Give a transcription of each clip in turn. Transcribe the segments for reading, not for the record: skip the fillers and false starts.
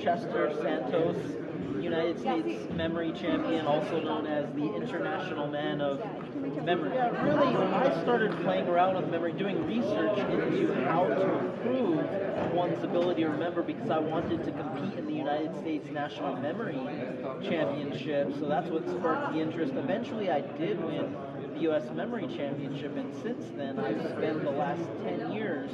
Chester Santos, United States memory champion, also known as the International Man of Memory. Yeah, really, I started playing around with memory, doing research into how to improve one's ability to remember because I wanted to compete in the United States National Memory Championship. So that's what sparked the interest. Eventually, I did win the U.S. Memory Championship, and since then, I've spent the last 10 years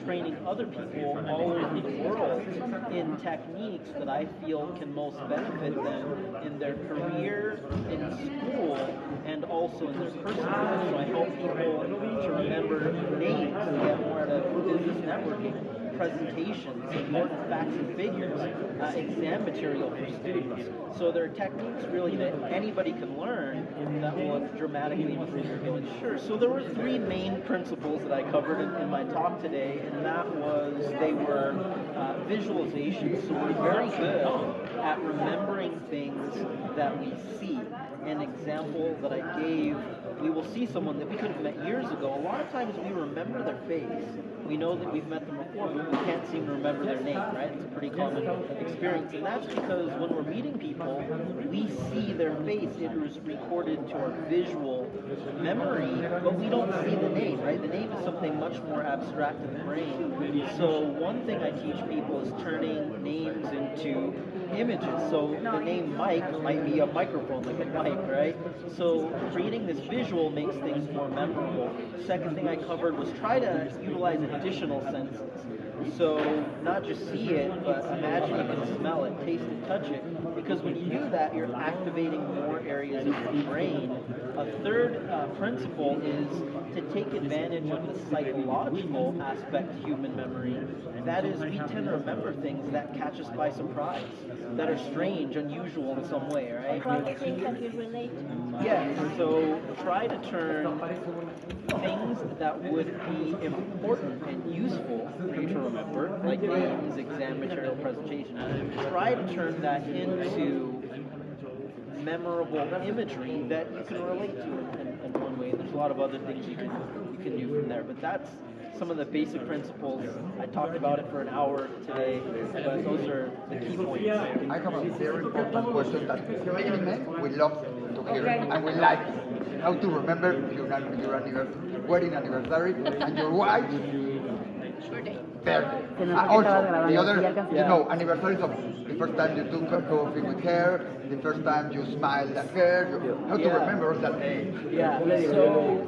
training other people all over the world in techniques that I feel can most benefit them in their career, in school, and also in their personal life. So I help people to remember names and get more out of business networking, presentations, important facts and figures, exam material for students. So there are techniques really that anybody can learn that will dramatically improve your ability. Sure. So there were three main principles that I covered in my talk today, and that was they were visualizations. So we're very good at remembering things that we see. An example that I gave, we will see someone that we could have met years ago. A lot of times we remember their face. We know that we've met them before, but we can't seem to remember their name, right? It's a pretty common experience. And that's because when we're meeting people, we see their face. It is recorded to our visual memory, but we don't see the name, right? The name is something much more abstract in the brain. So one thing I teach people is turning names into images. So the name Mike might be a microphone, like a mic, right? So creating this visual makes things more memorable. Second thing I covered was try to utilize additional senses. So not just see it, but imagine you can smell it, taste it, touch it. Because when you do that, you're activating more areas of your brain. A third principle is to take advantage of the psychological aspect of human memory. That is, we tend to remember things that catch us by surprise, that are strange, unusual in some way, right? Probably things that you relate to. Yes, so try to turn things that would be important and useful for you to remember, like names, exam material, presentation, try to turn that into memorable imagery that you can relate to in one way. There's a lot of other things you can do from there, but that's some of the basic principles. I talked about it for an hour today, but those are the key points. I have a very important question that many men will love to hear and will like how to remember your wedding anniversary and your wife's birthday. Also, the other, anniversaries of the first time you took a coffee with her, the first time you smiled at her, how to remember that day. Yeah, so,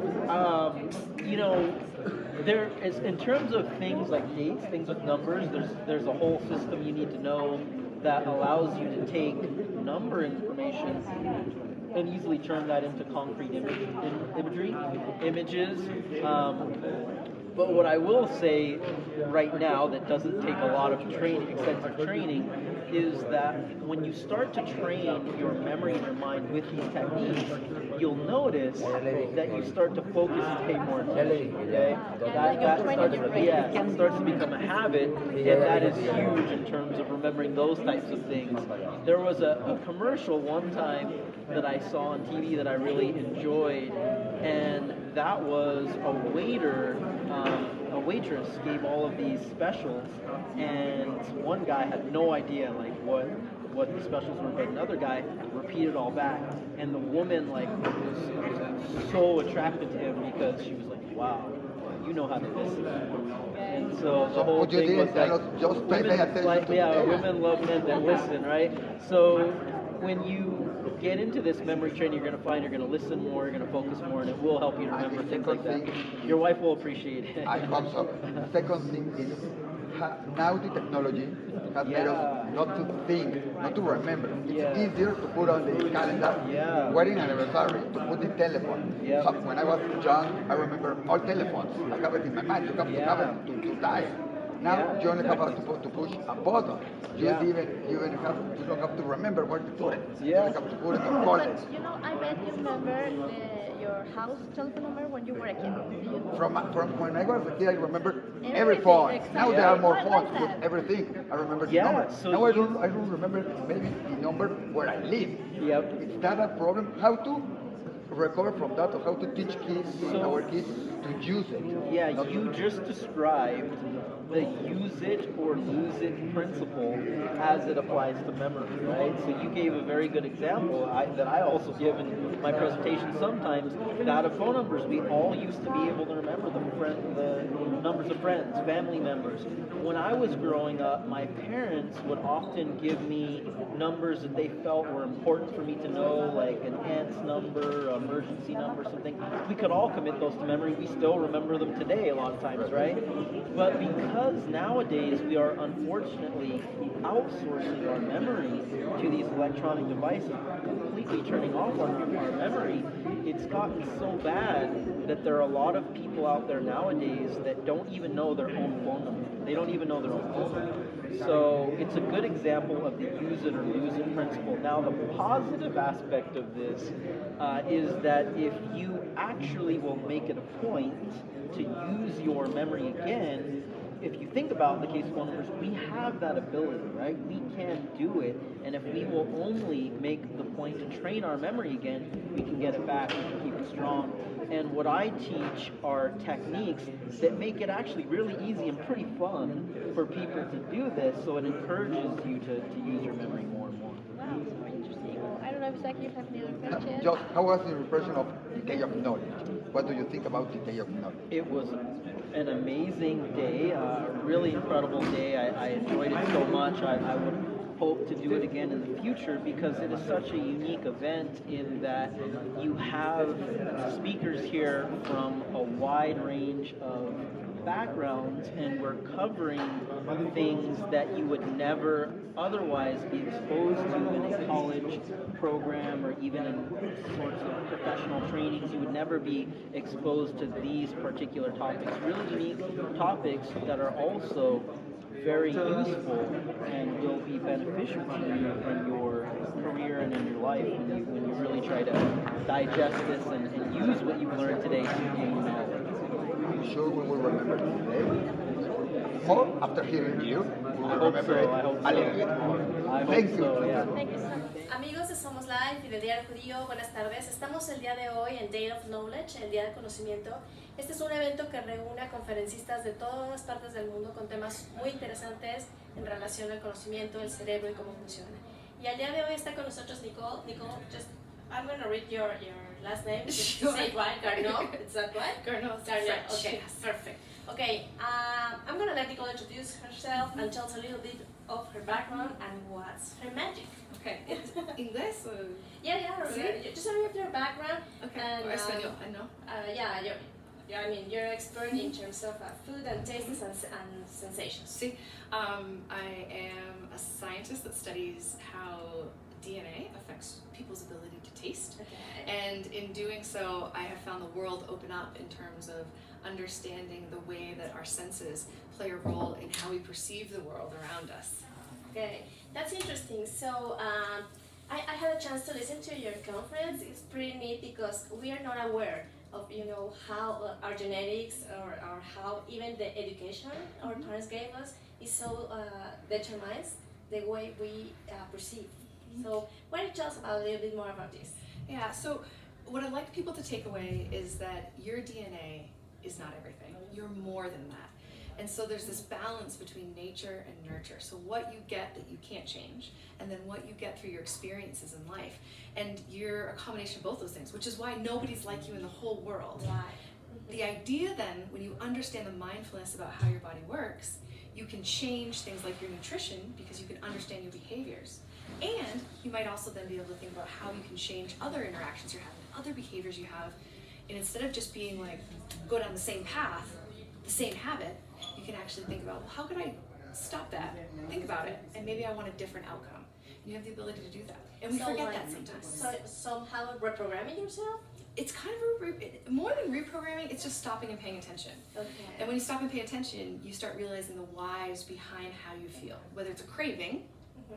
there is, in terms of things like dates, things with numbers, there's a whole system you need to know that allows you to take number information and easily turn that into concrete images. But what I will say right now that doesn't take a lot of extensive training, is that when you start to train your memory in your mind with these techniques, you'll notice that you start to focus and pay more attention. Okay? It starts to become a habit, and that is huge in terms of remembering those types of things. There was a commercial one time that I saw on TV that I really enjoyed, and that was a waitress gave all of these specials, and one guy had no idea like what the specials were, but another guy repeated all back, and the woman was so attracted to him because she was like, wow, you know how to listen. And so the whole thing was like, women love men that listen, right? So when you get into this memory training, you're going to find you're going to listen more, you're going to focus more, and it will help you to remember things like that. Your wife will appreciate it. I hope so. Second thing is, now the technology has made us not to think, not to remember. It's easier to put on the calendar, wedding anniversary, to put the telephone. So when I was young, I remember all telephones. I have it in my mind. You have to have it to die. Now you only have to push a button. You don't have to remember where to put it. You have to put it on call it. But I bet you remember your house telephone number when you were a kid. From when I was a kid, I remember every phone. Exactly. Now there are more phones with everything. I remember the number. So now I don't remember maybe the number where I live. Yep. Is that a problem? How to recover from that, or how to teach kids, our kids, to use it. Yeah, not you just described the use it or lose it principle as it applies to memory, right? So you gave a very good example that I also give in my presentation sometimes. Out of phone numbers, we all used to be able to remember the numbers of friends, family members. When I was growing up, my parents would often give me numbers that they felt were important for me to know, like an aunt's number, emergency number, something. We could all commit those to memory. We still remember them today a lot of times, right? But because nowadays we are unfortunately outsourcing our memory to these electronic devices, completely turning off our memory, it's gotten so bad that there are a lot of people out there nowadays that don't even know their own phone number. They don't even know their own phone number. So it's a good example of the use it or lose it principle. Now the positive aspect of this is that if you actually will make it a point to use your memory again, if you think about the case of phone numbers, we have that ability, right? We can do it, and if we will only make the point to train our memory again, we can get it back, we can keep it strong. And what I teach are techniques that make it actually really easy and pretty fun for people to do this, so it encourages you to use your memory more and more. Wow, super interesting. Well, I don't know if Zach, you have any other questions? Just how was the impression of Decay of Knowledge? What do you think about Decay of Knowledge? It was an amazing day, a really incredible day. I enjoyed it so much. I would hope to do it again in the future because it is such a unique event in that you have speakers here from a wide range of backgrounds, and we're covering things that you would never otherwise be exposed to in a college program or even in sorts of professional trainings. You would never be exposed to these particular topics, really unique topics that are also very useful and will be beneficial to you in your career and in your life when you really try to digest this and use what you've learned today to gain knowledge. I'm sure we will remember today. More after hearing you, we will remember it a little bit more. Thank you. Yeah. Thank you so much. Amigos de Somos Live y del Diario Judío, buenas tardes. Estamos el día de hoy en Day of Knowledge, el Día del Conocimiento. Este es un evento que reúne a conferencistas de todas partes del mundo con temas muy interesantes en relación al conocimiento, el cerebro y cómo funciona. Y al día de hoy está con nosotros Nicole. Nicole, just I'm going to read your last name. Just to say it right, Garneau. Is that right? Garneau. Garneau. Okay, perfect. Okay, I'm going to let Nicole introduce herself and tell us a little bit of her background and what's her magic. Okay, ¿Inglés o...? Yeah, Sí. just a little bit of your background. Okay, And, or español, I know. I mean, you're expert in terms of food and tastes and sensations. See, I am a scientist that studies how DNA affects people's ability to taste. Okay. And in doing so, I have found the world open up in terms of understanding the way that our senses play a role in how we perceive the world around us. Okay, that's interesting. So I had a chance to listen to your conference. It's pretty neat because we are not aware of how our genetics or how even the education our parents gave us is so determines the way we perceive. So why don't you tell us a little bit more about this? Yeah, so what I'd like people to take away is that your DNA is not everything. You're more than that. And so there's this balance between nature and nurture. So what you get that you can't change, and then what you get through your experiences in life. And you're a combination of both those things, which is why nobody's like you in the whole world. Right. The idea then, when you understand the mindfulness about how your body works, you can change things like your nutrition because you can understand your behaviors. And you might also then be able to think about how you can change other interactions you're having, other behaviors you have. And instead of just being like, go down the same path, the same habit, you can actually think about, well, how could I stop that, think about it, and maybe I want a different outcome. And you have the ability to do that. And we forget that sometimes. So somehow reprogramming yourself? It's kind of more than reprogramming, it's just stopping and paying attention. Okay. And when you stop and pay attention, you start realizing the whys behind how you feel. Whether it's a craving,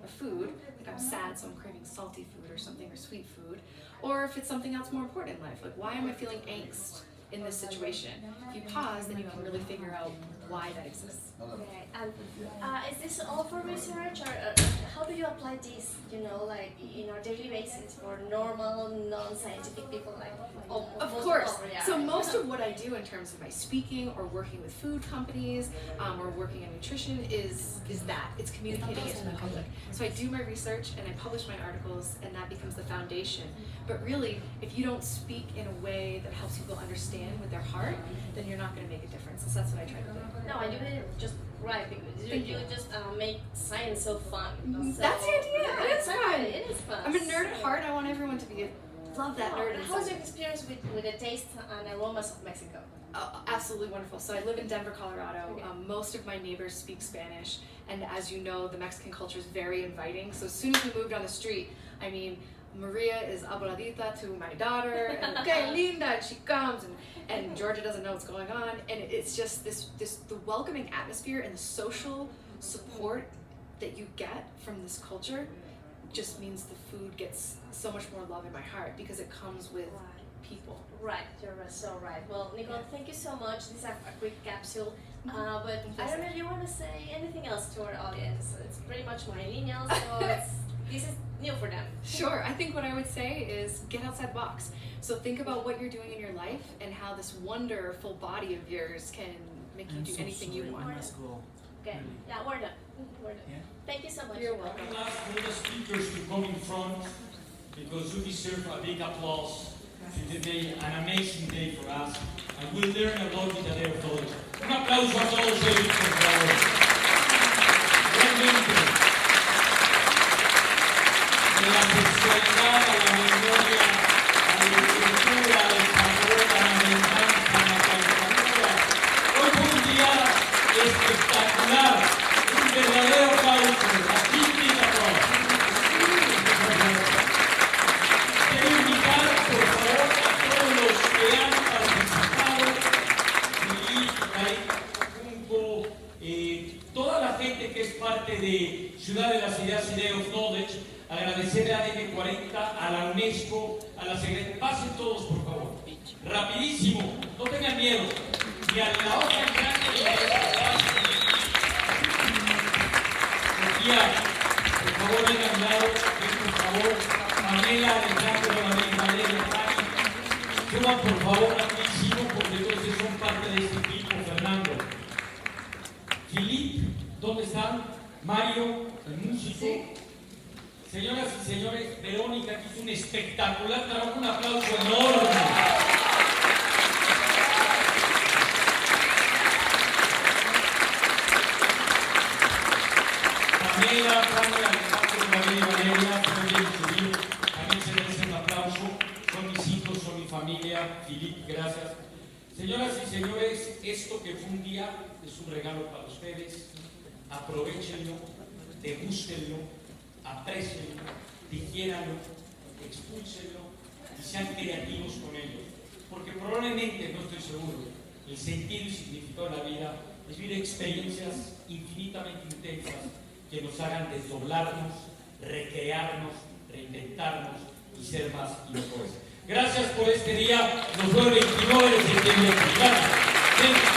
a food, like I'm sad so I'm craving salty food or something, or sweet food, or if it's something else more important in life, like why am I feeling angst in this situation? If you pause, then you can really figure out why that exists. Okay. And is this all for research, or how do you apply this, you know, like in our daily basis for normal, non-scientific people like Of course. So most of what I do in terms of my speaking or working with food companies or working in nutrition is that. It's communicating it to the public. So I do my research and I publish my articles and that becomes the foundation. But really, if you don't speak in a way that helps people understand with their heart, then you're not going to make a difference. So that's what I try to do. No, and you did it just right because you just make science so fun. So, That's the idea. Yeah, It is fun. It is fun. I'm a nerd at heart. I want everyone to be love that nerd. How's your experience with the taste and aromas of Mexico? Absolutely wonderful. So I live in Denver, Colorado. Okay. Most of my neighbors speak Spanish, and as you know, the Mexican culture is very inviting. So as soon as we moved on the street, I mean, Maria is abueladita to my daughter, and okay, linda, and she comes, and Georgia doesn't know what's going on, and it's just the welcoming atmosphere and the social support that you get from this culture just means the food gets so much more love in my heart because it comes with people. Right, you're so right. Well, Nicole, thank you so much. This is a quick capsule, but I don't know if you want to say anything else to our audience. It's pretty much millennials, so this is new for them. Sure, I think what I would say is get outside the box. So think about what you're doing in your life and how this wonderful body of yours can make you do anything you want. Okay, yeah, we're done. We're done. Yeah. Thank you so much. You're welcome. I'll ask all the speakers to come in front because you deserve a big applause. Today, an amazing day for us, and we'll learn a lot in the day of knowledge. Un aplauso a todos ellos, por favor. Realmente, de la sexualidad a la memoria, a la literatura, al sabor, a la venganza, a la caricatura. Hoy fue un día espectacular, un verdadero aplauso, a big aplauso. Quiero invitar, por favor, a todos los que han participado junto toda la gente que es parte de Ciudad de las Ideas y Day of Knowledge, agradecer a ADN40, a la UNESCO, a la Secretaría. Pasen todos, por favor. Rapidísimo, no tengan miedo. Y a la otra grande Sofía, por favor, vengan a mi lado, por favor. Pamela, Alejandro, Valeria, Fanny, suban por favor rapidísimo porque entonces son parte de este equipo. Fernando, Filip, ¿dónde están? Mario, el músico. Sí. Señoras y señores, Verónica, que hizo un espectacular trabajo, un aplauso enorme. Pamela, Fanny, Alejandro, Valeria, también se merecen un aplauso. Son mis hijos, son mi familia. Filip, gracias. Señoras y señores, esto que fue un día es un regalo para ustedes. Aprovechenlo, degústenlo, aprecienlo, digiéranlo, expúlsenlo y sean creativos con ello. Porque probablemente, no estoy seguro, el sentido y significado de la vida es vivir experiencias infinitamente intensas que nos hagan desdoblarnos, recrearnos, reinventarnos y ser más y mejores. Gracias por este día. Nos vemos el 29 de septiembre. Gracias.